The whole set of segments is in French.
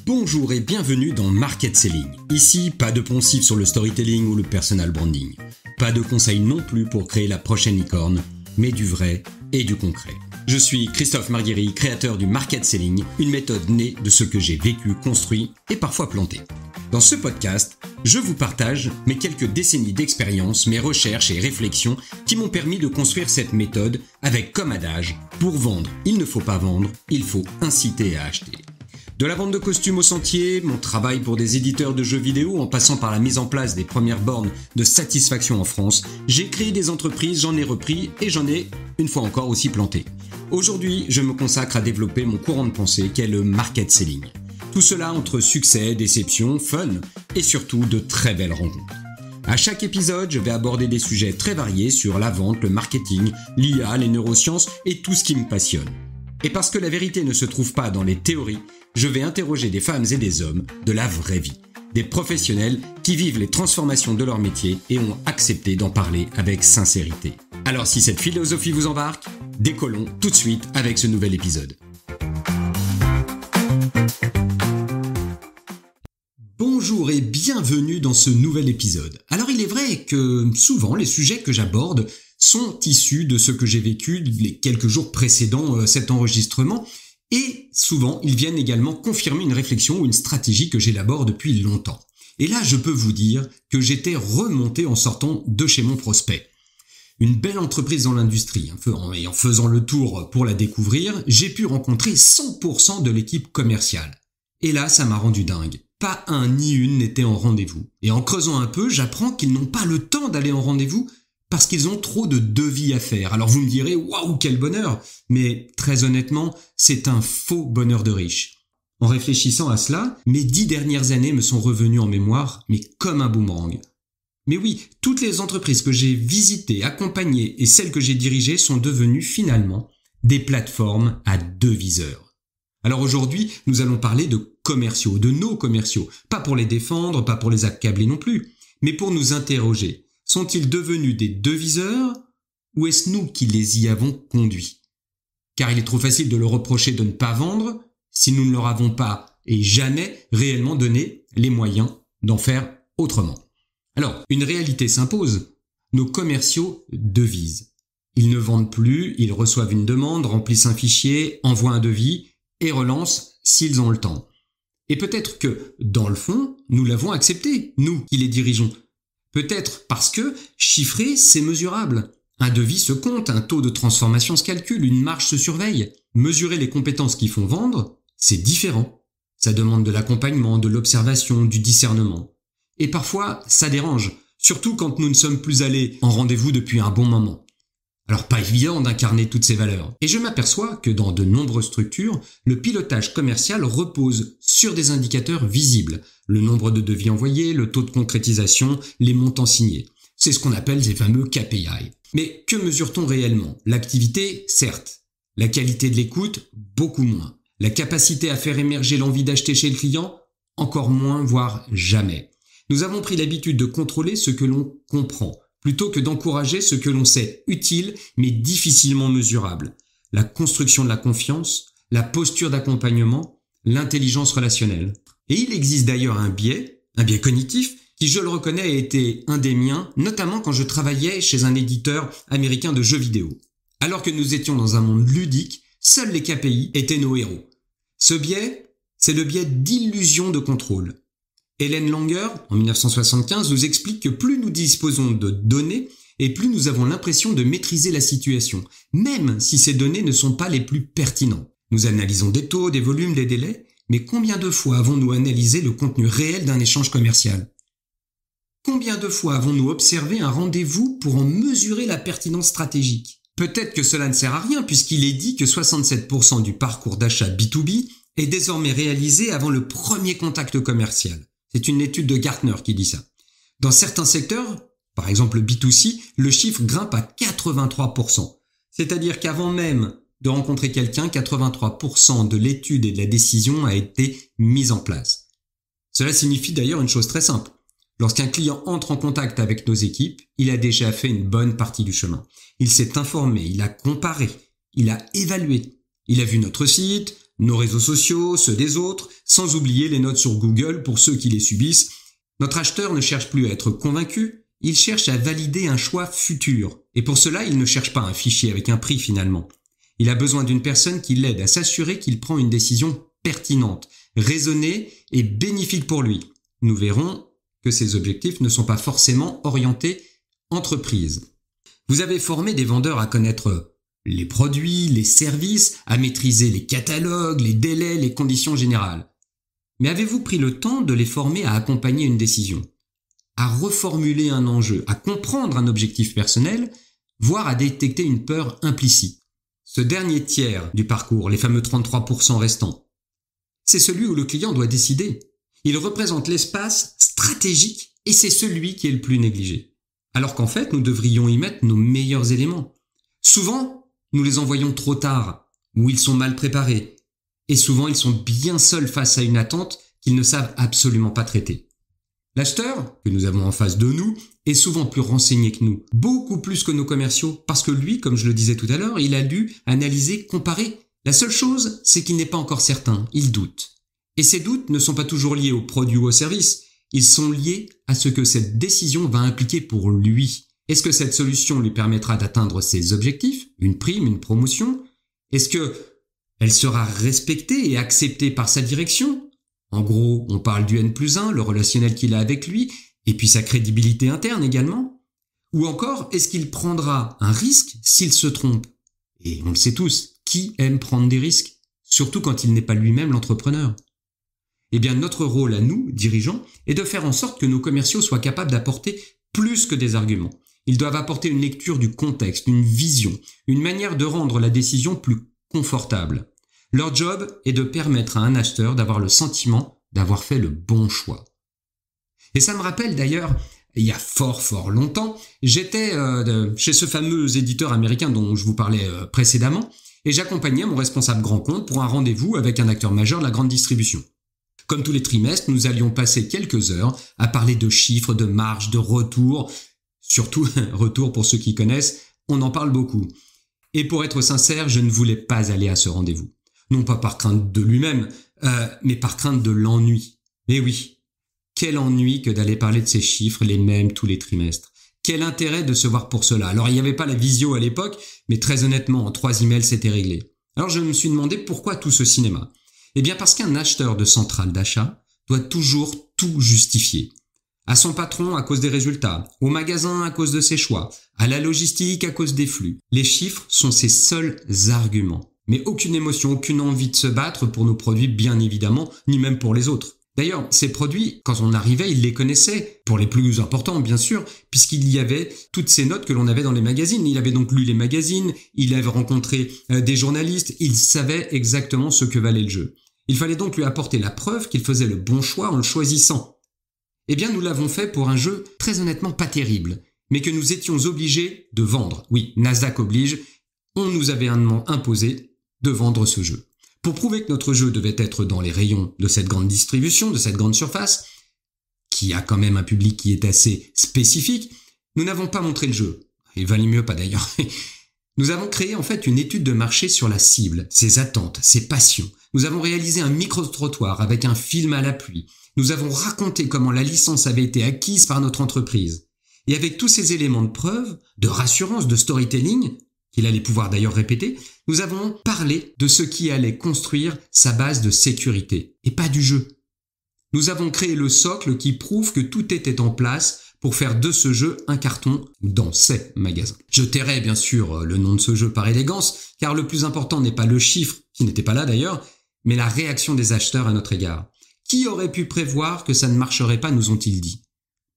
Bonjour et bienvenue dans Market Selling. Ici, pas de poncif sur le storytelling ou le personal branding. Pas de conseils non plus pour créer la prochaine licorne, mais du vrai et du concret. Je suis Christophe Marguerry, créateur du Market Selling, une méthode née de ce que j'ai vécu, construit et parfois planté. Dans ce podcast, je vous partage mes quelques décennies d'expérience, mes recherches et réflexions qui m'ont permis de construire cette méthode avec comme adage, pour vendre, il ne faut pas vendre, il faut inciter à acheter. De la vente de costumes au sentier, mon travail pour des éditeurs de jeux vidéo en passant par la mise en place des premières bornes de satisfaction en France, j'ai créé des entreprises, j'en ai repris et j'en ai, une fois encore, aussi planté. Aujourd'hui, je me consacre à développer mon courant de pensée qu'est le market selling. Tout cela entre succès, déception, fun et surtout de très belles rencontres. À chaque épisode, je vais aborder des sujets très variés sur la vente, le marketing, l'IA, les neurosciences et tout ce qui me passionne. Et parce que la vérité ne se trouve pas dans les théories, je vais interroger des femmes et des hommes de la vraie vie. Des professionnels qui vivent les transformations de leur métier et ont accepté d'en parler avec sincérité. Alors si cette philosophie vous embarque, décollons tout de suite avec ce nouvel épisode. Bonjour et bienvenue dans ce nouvel épisode. Alors il est vrai que souvent les sujets que j'aborde sont issus de ce que j'ai vécu les quelques jours précédant cet enregistrement et souvent ils viennent également confirmer une réflexion ou une stratégie que j'élabore depuis longtemps. Et là je peux vous dire que j'étais remonté en sortant de chez mon prospect. Une belle entreprise dans l'industrie, et en faisant le tour pour la découvrir, j'ai pu rencontrer 100% de l'équipe commerciale. Et là ça m'a rendu dingue. Pas un ni une n'était en rendez-vous. Et en creusant un peu, j'apprends qu'ils n'ont pas le temps d'aller en rendez-vous parce qu'ils ont trop de devis à faire. Alors vous me direz, waouh, quel bonheur! Mais très honnêtement, c'est un faux bonheur de riche. En réfléchissant à cela, mes 10 dernières années me sont revenues en mémoire, mais comme un boomerang. Mais oui, toutes les entreprises que j'ai visitées, accompagnées et celles que j'ai dirigées sont devenues finalement des plateformes à deviseurs. Alors aujourd'hui, nous allons parler de commerciaux, de nos commerciaux. Pas pour les défendre, pas pour les accabler non plus, mais pour nous interroger. Sont-ils devenus des deviseurs ou est-ce nous qui les y avons conduits? Car il est trop facile de leur reprocher de ne pas vendre si nous ne leur avons pas et jamais réellement donné les moyens d'en faire autrement. Alors, une réalité s'impose. Nos commerciaux devisent. Ils ne vendent plus, ils reçoivent une demande, remplissent un fichier, envoient un devis et relancent s'ils ont le temps. Et peut-être que, dans le fond, nous l'avons accepté, nous qui les dirigeons. Peut-être parce que chiffrer, c'est mesurable. Un devis se compte, un taux de transformation se calcule, une marge se surveille. Mesurer les compétences qui font vendre, c'est différent. Ça demande de l'accompagnement, de l'observation, du discernement. Et parfois, ça dérange, surtout quand nous ne sommes plus allés en rendez-vous depuis un bon moment. Alors pas évident d'incarner toutes ces valeurs. Et je m'aperçois que dans de nombreuses structures, le pilotage commercial repose sur des indicateurs visibles. Le nombre de devis envoyés, le taux de concrétisation, les montants signés. C'est ce qu'on appelle les fameux KPI. Mais que mesure-t-on réellement? L'activité, certes. La qualité de l'écoute, beaucoup moins. La capacité à faire émerger l'envie d'acheter chez le client, encore moins, voire jamais. Nous avons pris l'habitude de contrôler ce que l'on comprend, plutôt que d'encourager ce que l'on sait utile mais difficilement mesurable. La construction de la confiance, la posture d'accompagnement, l'intelligence relationnelle. Et il existe d'ailleurs un biais cognitif, qui je le reconnais a été un des miens, notamment quand je travaillais chez un éditeur américain de jeux vidéo. Alors que nous étions dans un monde ludique, seuls les KPI étaient nos héros. Ce biais, c'est le biais d'illusion de contrôle. Hélène Langer, en 1975, nous explique que plus nous disposons de données et plus nous avons l'impression de maîtriser la situation, même si ces données ne sont pas les plus pertinentes. Nous analysons des taux, des volumes, des délais, mais combien de fois avons-nous analysé le contenu réel d'un échange commercial? Combien de fois avons-nous observé un rendez-vous pour en mesurer la pertinence stratégique? Peut-être que cela ne sert à rien puisqu'il est dit que 67% du parcours d'achat B2B est désormais réalisé avant le premier contact commercial. C'est une étude de Gartner qui dit ça. Dans certains secteurs, par exemple le B2C, le chiffre grimpe à 83%. C'est-à-dire qu'avant même de rencontrer quelqu'un, 83% de l'étude et de la décision a été mise en place. Cela signifie d'ailleurs une chose très simple. Lorsqu'un client entre en contact avec nos équipes, il a déjà fait une bonne partie du chemin. Il s'est informé, il a comparé, il a évalué. Il a vu notre site, nos réseaux sociaux, ceux des autres, sans oublier les notes sur Google pour ceux qui les subissent. Notre acheteur ne cherche plus à être convaincu, il cherche à valider un choix futur. Et pour cela, il ne cherche pas un fichier avec un prix finalement. Il a besoin d'une personne qui l'aide à s'assurer qu'il prend une décision pertinente, raisonnée et bénéfique pour lui. Nous verrons que ces objectifs ne sont pas forcément orientés entreprise. Vous avez formé des vendeurs à connaître les produits, les services, à maîtriser les catalogues, les délais, les conditions générales. Mais avez-vous pris le temps de les former à accompagner une décision, à reformuler un enjeu, à comprendre un objectif personnel, voire à détecter une peur implicite? Ce dernier tiers du parcours, les fameux 33% restants, c'est celui où le client doit décider. Il représente l'espace stratégique et c'est celui qui est le plus négligé. Alors qu'en fait, nous devrions y mettre nos meilleurs éléments. Souvent, nous les envoyons trop tard, ou ils sont mal préparés. Et souvent, ils sont bien seuls face à une attente qu'ils ne savent absolument pas traiter. L'acheteur, que nous avons en face de nous, est souvent plus renseigné que nous, beaucoup plus que nos commerciaux, parce que lui, comme je le disais tout à l'heure, il a lu, analysé, comparé. La seule chose, c'est qu'il n'est pas encore certain, il doute. Et ces doutes ne sont pas toujours liés au produit ou au service, ils sont liés à ce que cette décision va impliquer pour lui. Est-ce que cette solution lui permettra d'atteindre ses objectifs, une prime, une promotion? Est-ce que elle sera respectée et acceptée par sa direction? En gros, on parle du N+1, le relationnel qu'il a avec lui, et puis sa crédibilité interne également. Ou encore, est-ce qu'il prendra un risque s'il se trompe? Et on le sait tous, qui aime prendre des risques? Surtout quand il n'est pas lui-même l'entrepreneur. Eh bien, notre rôle à nous, dirigeants, est de faire en sorte que nos commerciaux soient capables d'apporter plus que des arguments. Ils doivent apporter une lecture du contexte, une vision, une manière de rendre la décision plus confortable. Leur job est de permettre à un acheteur d'avoir le sentiment d'avoir fait le bon choix. Et ça me rappelle d'ailleurs, il y a fort longtemps, j'étais chez ce fameux éditeur américain dont je vous parlais précédemment, et j'accompagnais mon responsable grand compte pour un rendez-vous avec un acteur majeur de la grande distribution. Comme tous les trimestres, nous allions passer quelques heures à parler de chiffres, de marges, de retours. Surtout, retour pour ceux qui connaissent, on en parle beaucoup. Et pour être sincère, je ne voulais pas aller à ce rendez-vous. Non pas par crainte de lui-même, mais par crainte de l'ennui. Et oui, quel ennui que d'aller parler de ces chiffres les mêmes tous les trimestres. Quel intérêt de se voir pour cela? Alors il n'y avait pas la visio à l'époque, mais très honnêtement, en 3 emails c'était réglé. Alors je me suis demandé pourquoi tout ce cinéma. Eh bien parce qu'un acheteur de centrale d'achat doit toujours tout justifier. À son patron à cause des résultats, au magasin à cause de ses choix, à la logistique à cause des flux. Les chiffres sont ses seuls arguments. Mais aucune émotion, aucune envie de se battre pour nos produits bien évidemment, ni même pour les autres. D'ailleurs, ces produits, quand on arrivait, il les connaissait, pour les plus importants bien sûr, puisqu'il y avait toutes ces notes que l'on avait dans les magazines. Il avait donc lu les magazines, il avait rencontré des journalistes, il savait exactement ce que valait le jeu. Il fallait donc lui apporter la preuve qu'il faisait le bon choix en le choisissant. Eh bien, nous l'avons fait pour un jeu très honnêtement pas terrible, mais que nous étions obligés de vendre. Oui, Nasdaq oblige, on nous avait imposé de vendre ce jeu. Pour prouver que notre jeu devait être dans les rayons de cette grande distribution, de cette grande surface, qui a quand même un public qui est assez spécifique, nous n'avons pas montré le jeu. Il valait mieux pas d'ailleurs. Nous avons créé en fait une étude de marché sur la cible, ses attentes, ses passions. Nous avons réalisé un micro-trottoir avec un film à l'appui. Nous avons raconté comment la licence avait été acquise par notre entreprise. Et avec tous ces éléments de preuve, de rassurance, de storytelling, qu'il allait pouvoir d'ailleurs répéter, nous avons parlé de ce qui allait construire sa base de sécurité, et pas du jeu. Nous avons créé le socle qui prouve que tout était en place pour faire de ce jeu un carton dans ces magasins. Je tairai bien sûr le nom de ce jeu par élégance, car le plus important n'est pas le chiffre, qui n'était pas là d'ailleurs, mais la réaction des acheteurs à notre égard. Qui aurait pu prévoir que ça ne marcherait pas, nous ont-ils dit.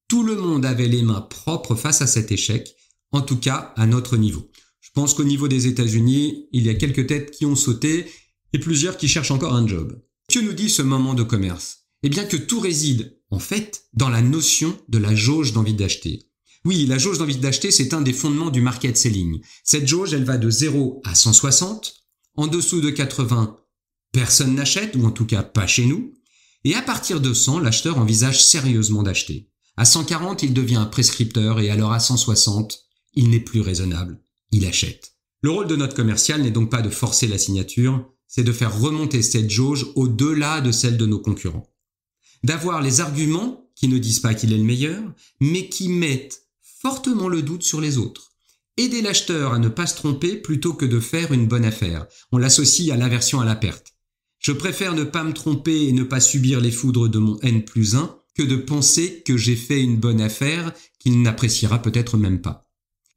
Tout le monde avait les mains propres face à cet échec, en tout cas à notre niveau. Je pense qu'au niveau des États-Unis, il y a quelques têtes qui ont sauté et plusieurs qui cherchent encore un job. Que nous dit ce moment de commerce? Eh bien que tout réside, en fait, dans la notion de la jauge d'envie d'acheter. Oui, la jauge d'envie d'acheter, c'est un des fondements du market selling. Cette jauge, elle va de 0 à 160. En dessous de 80, personne n'achète, ou en tout cas pas chez nous. Et à partir de 100, l'acheteur envisage sérieusement d'acheter. À 140, il devient un prescripteur et alors à 160, il n'est plus raisonnable. Il achète. Le rôle de notre commercial n'est donc pas de forcer la signature, c'est de faire remonter cette jauge au-delà de celle de nos concurrents. D'avoir les arguments qui ne disent pas qu'il est le meilleur, mais qui mettent fortement le doute sur les autres. Aider l'acheteur à ne pas se tromper plutôt que de faire une bonne affaire. On l'associe à l'aversion à la perte. Je préfère ne pas me tromper et ne pas subir les foudres de mon N+1 que de penser que j'ai fait une bonne affaire qu'il n'appréciera peut-être même pas.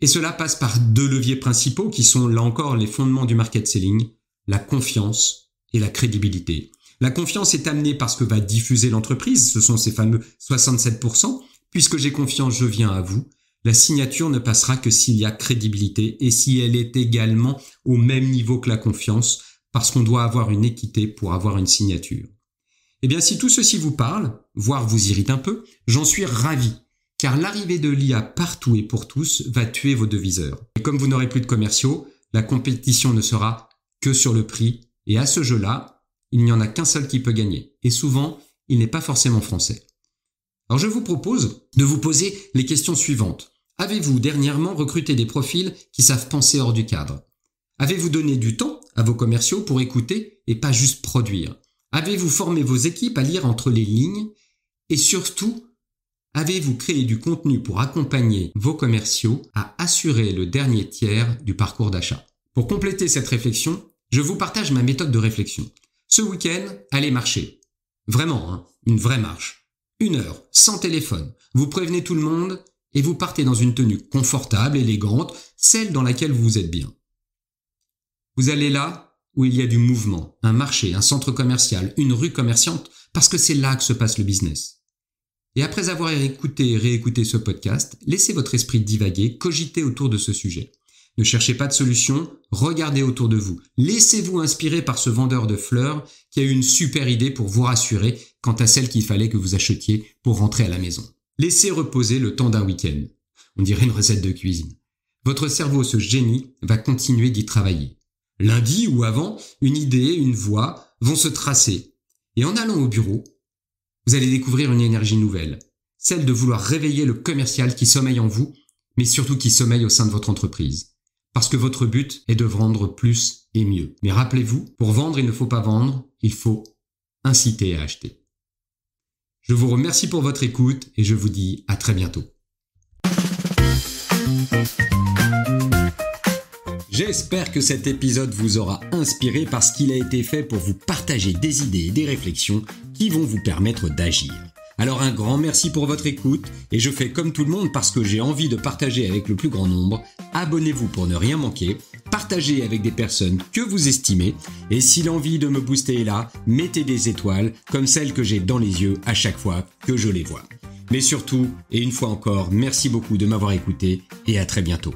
Et cela passe par 2 leviers principaux qui sont là encore les fondements du market selling, la confiance et la crédibilité. La confiance est amenée par ce que va diffuser l'entreprise, ce sont ces fameux 67%. Puisque j'ai confiance, je viens à vous. La signature ne passera que s'il y a crédibilité et si elle est également au même niveau que la confiance, parce qu'on doit avoir une équité pour avoir une signature. Eh bien, si tout ceci vous parle, voire vous irrite un peu, j'en suis ravi, car l'arrivée de l'IA partout et pour tous va tuer vos deviseurs. Et comme vous n'aurez plus de commerciaux, la compétition ne sera que sur le prix, et à ce jeu-là, il n'y en a qu'un seul qui peut gagner, et souvent, il n'est pas forcément français. Alors je vous propose de vous poser les questions suivantes. Avez-vous dernièrement recruté des profils qui savent penser hors du cadre? Avez-vous donné du temps à vos commerciaux pour écouter et pas juste produire? Avez-vous formé vos équipes à lire entre les lignes? Et surtout, avez-vous créé du contenu pour accompagner vos commerciaux à assurer le dernier tiers du parcours d'achat? Pour compléter cette réflexion, je vous partage ma méthode de réflexion. Ce week-end, allez marcher. Vraiment, une vraie marche. 1 heure, sans téléphone. Vous prévenez tout le monde et vous partez dans une tenue confortable, élégante, celle dans laquelle vous êtes bien. Vous allez là où il y a du mouvement, un marché, un centre commercial, une rue commerçante, parce que c'est là que se passe le business. Et après avoir écouté et réécouté ce podcast, laissez votre esprit divaguer, cogitez autour de ce sujet. Ne cherchez pas de solution, regardez autour de vous. Laissez-vous inspirer par ce vendeur de fleurs qui a eu une super idée pour vous rassurer quant à celle qu'il fallait que vous achetiez pour rentrer à la maison. Laissez reposer le temps d'un week-end. On dirait une recette de cuisine. Votre cerveau, ce génie, va continuer d'y travailler. Lundi ou avant, une idée, une voie vont se tracer. Et en allant au bureau, vous allez découvrir une énergie nouvelle. Celle de vouloir réveiller le commercial qui sommeille en vous, mais surtout qui sommeille au sein de votre entreprise. Parce que votre but est de vendre plus et mieux. Mais rappelez-vous, pour vendre, il ne faut pas vendre, il faut inciter à acheter. Je vous remercie pour votre écoute et je vous dis à très bientôt. J'espère que cet épisode vous aura inspiré parce qu'il a été fait pour vous partager des idées et des réflexions qui vont vous permettre d'agir. Alors un grand merci pour votre écoute et je fais comme tout le monde parce que j'ai envie de partager avec le plus grand nombre. Abonnez-vous pour ne rien manquer, partagez avec des personnes que vous estimez et si l'envie de me booster est là, mettez des étoiles comme celles que j'ai dans les yeux à chaque fois que je les vois. Mais surtout, et une fois encore, merci beaucoup de m'avoir écouté et à très bientôt.